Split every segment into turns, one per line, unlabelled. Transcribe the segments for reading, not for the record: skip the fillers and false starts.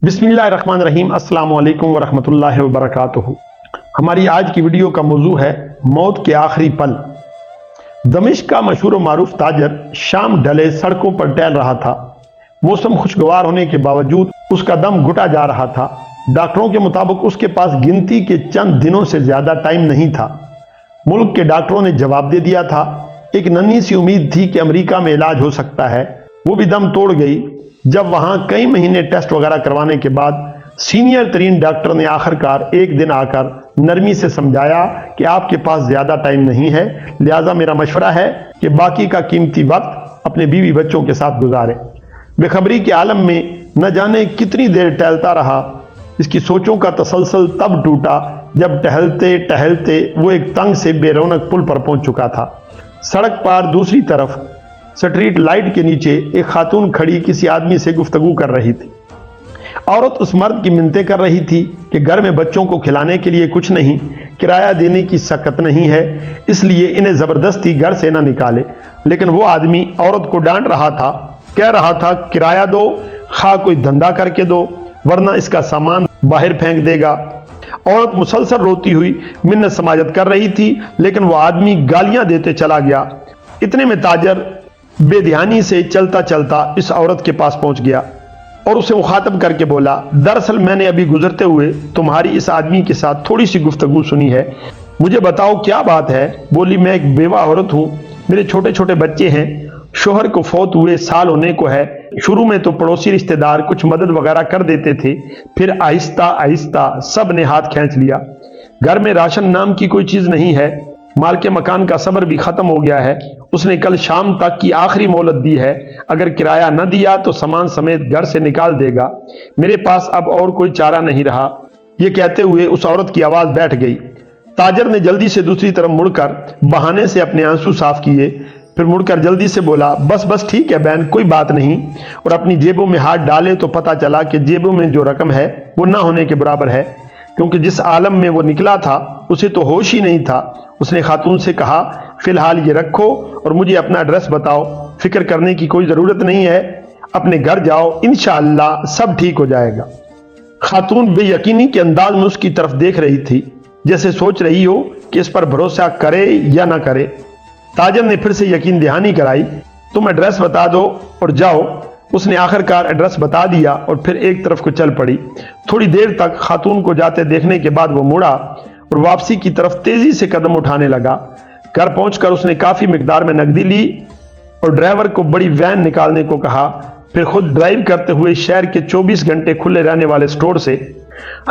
बिस्मिल्लाहिर्रहमानिर्रहीम। अस्सलाम वालेकुम वरहमतुल्लाहि वबरकातुहू। हमारी आज की वीडियो का मौजू है मौत के आखिरी पल। दमिश्क का मशहूर व मारूफ ताजर शाम ढले सड़कों पर टहल रहा था। मौसम खुशगवार होने के बावजूद उसका दम घुटा जा रहा था। डॉक्टरों के मुताबिक उसके पास गिनती के चंद दिनों से ज्यादा टाइम नहीं था। मुल्क के डॉक्टरों ने जवाब दे दिया था। एक नन्ही सी उम्मीद थी कि अमेरिका में इलाज हो सकता है, वो भी दम तोड़ गई जब वहां कई महीने टेस्ट वगैरह करवाने के बाद सीनियर तरीन डॉक्टर ने आखिरकार एक दिन आकर नरमी से समझाया कि आपके पास ज्यादा टाइम नहीं है, लिहाजा मेरा मशवरा है कि बाकी का कीमती वक्त अपने बीवी बच्चों के साथ गुजारें। बेखबरी के आलम में न जाने कितनी देर टहलता रहा। इसकी सोचों का तसलसल तब टूटा जब टहलते टहलते वो एक तंग से बेरौनक पुल पर पहुंच चुका था। सड़क पार दूसरी तरफ स्ट्रीट लाइट के नीचे एक खातून खड़ी किसी आदमी से गुफ्तगू कर रही थी। औरत उस मर्द की मिन्नतें कर रही थी कि घर में बच्चों को खिलाने के लिए कुछ नहीं, किराया देने की सकत नहीं है, इसलिए इन्हें जबरदस्ती घर से ना निकाले। लेकिन वो आदमी औरत को डांट रहा था, कह रहा था किराया दो, खा कोई धंधा करके दो, वरना इसका सामान बाहर फेंक देगा। औरत मुसलसल रोती हुई मिन्नत समाजत कर रही थी, लेकिन वो आदमी गालियां देते चला गया। इतने में ताजर बेध्यानी से चलता चलता इस औरत के पास पहुंच गया और उसे मुखातब करके बोला, दरअसल मैंने अभी गुजरते हुए तुम्हारी इस आदमी के साथ थोड़ी सी गुफ्तगू सुनी है, मुझे बताओ क्या बात है। बोली, मैं एक बेवा औरत हूं, मेरे छोटे छोटे बच्चे हैं, शोहर को फौत हुए साल होने को है। शुरू में तो पड़ोसी रिश्तेदार कुछ मदद वगैरह कर देते थे, फिर आहिस्ता आहिस्ता सब ने हाथ खींच लिया। घर में राशन नाम की कोई चीज नहीं है, माल के मकान का सब्र भी खत्म हो गया है। उसने कल शाम तक की आखिरी मोहलत दी है, अगर किराया न दिया तो सामान समेत घर से निकाल देगा। मेरे पास अब और कोई चारा नहीं रहा। ये कहते हुए उस औरत की आवाज बैठ गई। ताजर ने जल्दी से दूसरी तरफ मुड़कर बहाने से अपने आंसू साफ किए, फिर मुड़कर जल्दी से बोला, बस बस ठीक है बहन, कोई बात नहीं। और अपनी जेबों में हाथ डाले तो पता चला कि जेबों में जो रकम है वो ना होने के बराबर है, क्योंकि जिस आलम में वो निकला था उसे तो होश ही नहीं था। उसने खातून से कहा, फिलहाल ये रखो और मुझे अपना एड्रेस बताओ, फिक्र करने की कोई जरूरत नहीं है, अपने घर जाओ, इंशाअल्लाह सब ठीक हो जाएगा। खातून बेयकीनी के अंदाज में उसकी तरफ देख रही थी, जैसे सोच रही हो कि इस पर भरोसा करे या ना करे। ताजर ने फिर से यकीन दहानी कराई, तुम एड्रेस बता दो और जाओ। उसने आखिरकार एड्रेस बता दिया और फिर एक तरफ को चल पड़ी। थोड़ी देर तक खातून को जाते देखने के बाद वो मुड़ा और वापसी की तरफ तेजी से कदम उठाने लगा। घर पहुंचकर उसने काफी मिकदार में नकदी ली और ड्राइवर को बड़ी वैन निकालने को कहा। फिर खुद ड्राइव करते हुए शहर के 24 घंटे खुले रहने वाले स्टोर से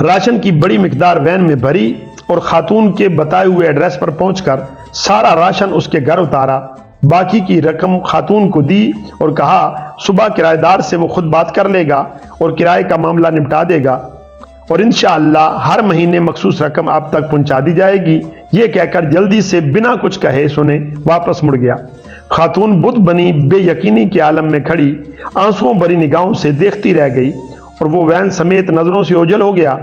राशन की बड़ी मिकदार वैन में भरी और खातून के बताए हुए एड्रेस पर पहुंचकर सारा राशन उसके घर उतारा। बाकी की रकम खातून को दी और कहा, सुबह किराएदार से वो खुद बात कर लेगा और किराए का मामला निपटा देगा और इंशाअल्लाह हर महीने मखसूस रकम आप तक पहुंचा दी जाएगी। ये कहकर जल्दी से बिना कुछ कहे सुने वापस मुड़ गया। खातून बुत बनी बेयकीनी के आलम में खड़ी आंसुओं भरी निगाहों से देखती रह गई और वो वैन समेत नजरों से ओझल हो गया।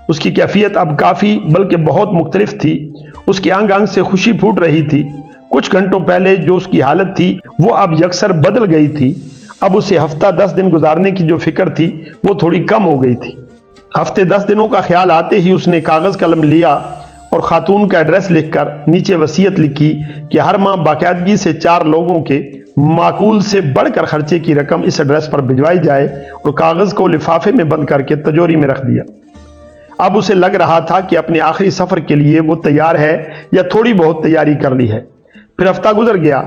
उसकी कैफियत अब काफी बल्कि बहुत मुख्तलिफ थी। उसके अंग अंग से खुशी फूट रही थी। कुछ घंटों पहले जो उसकी हालत थी वो अब यकसर बदल गई थी। अब उसे हफ्ता 10 दिन गुजारने की जो फिक्र थी वो थोड़ी कम हो गई थी। हफ्ते 10 दिनों का ख्याल आते ही उसने कागज कलम लिया और खातून का एड्रेस लिखकर नीचे वसीयत लिखी कि हर माह बाकायदगी से 4 लोगों के माकूल से बढ़कर खर्चे की रकम इस एड्रेस पर भिजवाई जाए और कागज को लिफाफे में बंद करके तिजोरी में रख दिया। अब उसे लग रहा था कि अपने आखिरी सफर के लिए वो तैयार है या थोड़ी बहुत तैयारी कर ली है। फिर हफ्ता गुजर गया,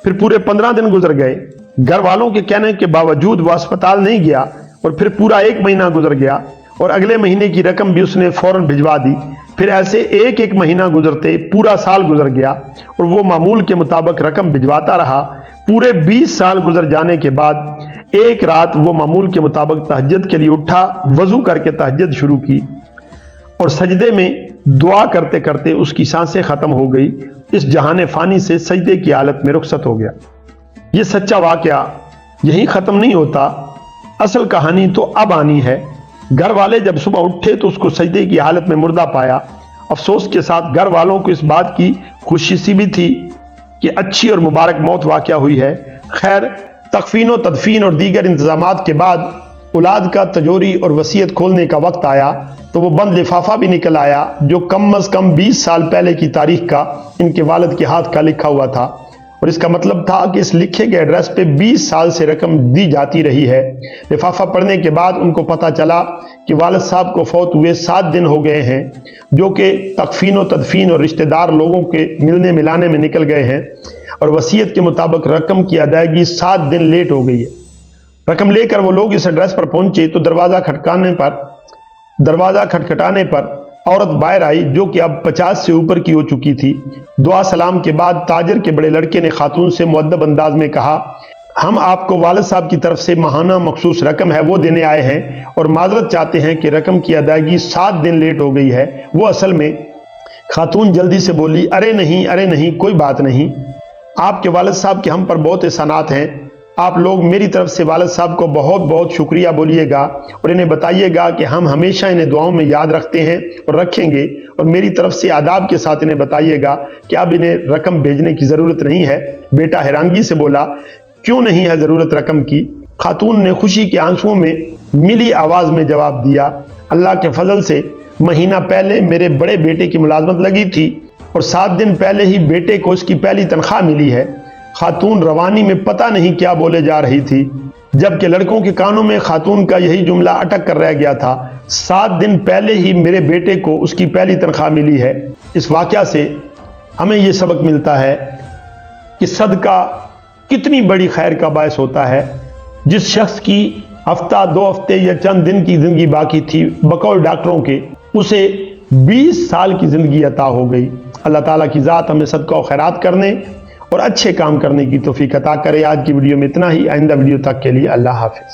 फिर पूरे 15 दिन गुजर गए। घर वालों के कहने के बावजूद वो अस्पताल नहीं गया और फिर पूरा 1 महीना गुजर गया और अगले महीने की रकम भी उसने फौरन भिजवा दी। फिर ऐसे एक एक महीना गुजरते पूरा साल गुजर गया और वो मामूल के मुताबिक रकम भिजवाता रहा। पूरे 20 साल गुजर जाने के बाद एक रात वो मामूल के मुताबिक तहज्जुद के लिए उठा, वजू करके तहज्जुद शुरू की और सजदे में दुआ करते करते उसकी सांसें खत्म हो गई। इस जहाने फानी से सजदे की हालत में रुखसत हो गया। ये सच्चा वाकया यही खत्म नहीं होता, असल कहानी तो अब आनी है। घर वाले जब सुबह उठे तो उसको सजदे की हालत में मुर्दा पाया। अफसोस के साथ घर वालों को इस बात की खुशी सी भी थी कि अच्छी और मुबारक मौत वाकया हुई है। खैर, तकफीन व तदफीन और दीगर इंतजामात के बाद औलाद का तजोरी और वसीयत खोलने का वक्त आया तो वो बंद लिफाफा भी निकल आया जो कम अज कम 20 साल पहले की तारीख का इनके वालिद के हाथ का लिखा हुआ था, और इसका मतलब था कि इस लिखे गए एड्रेस पे 20 साल से रकम दी जाती रही है। लिफाफा पढ़ने के बाद उनको पता चला कि वालिद साहब को फौत हुए 7 दिन हो गए हैं, जो कि तकफीन और तदफीन और रिश्तेदार लोगों के मिलने मिलाने में निकल गए हैं, और वसीयत के मुताबिक रकम की अदायगी 7 दिन लेट हो गई है। रकम लेकर वो लोग इस एड्रेस पर पहुंचे तो दरवाज़ा खटखटाने पर औरत बाहर आई जो कि अब 50 से ऊपर की हो चुकी थी। दुआ सलाम के बाद ताजर के बड़े लड़के ने खातून से मुअद्दब अंदाज में कहा, हम आपको वालिद साहब की तरफ से माहाना मखसूस रकम है वो देने आए हैं और माजरत चाहते हैं कि रकम की अदायगी 7 दिन लेट हो गई है। वो असल में खातून जल्दी से बोली, अरे नहीं कोई बात नहीं, आपके वालिद साहब के हम पर बहुत एहसानात हैं, आप लोग मेरी तरफ से वालिद साहब को बहुत बहुत शुक्रिया बोलिएगा और इन्हें बताइएगा कि हम हमेशा इन्हें दुआओं में याद रखते हैं और रखेंगे, और मेरी तरफ से आदाब के साथ इन्हें बताइएगा कि अब इन्हें रकम भेजने की ज़रूरत नहीं है। बेटा हैरानगी से बोला, क्यों नहीं है ज़रूरत रकम की? खातून ने खुशी के आंसुओं में मिली आवाज़ में जवाब दिया, अल्लाह के फजल से महीना पहले मेरे बड़े बेटे की मुलाजमत लगी थी और 7 दिन पहले ही बेटे को उसकी पहली तनख्वाह मिली है। खातून रवानी में पता नहीं क्या बोले जा रही थी, जबकि लड़कों के कानों में खातून का यही जुमला अटक कर रह गया था, 7 दिन पहले ही मेरे बेटे को उसकी पहली तनख्वाह मिली है। इस वाक़या से हमें ये सबक मिलता है कि सदका कितनी बड़ी खैर का बायस होता है। जिस शख्स की हफ्ता 2 हफ्ते या चंद दिन की ज़िंदगी बाकी थी बकौल डॉक्टरों के, उसे 20 साल की ज़िंदगी अता हो गई। अल्लाह ताला की ज़ात हमें सदका और खैरात करने और अच्छे काम करने की तौफीक अता करे। आज की वीडियो में इतना ही। आइंदा वीडियो तक के लिए अल्लाह हाफिज़।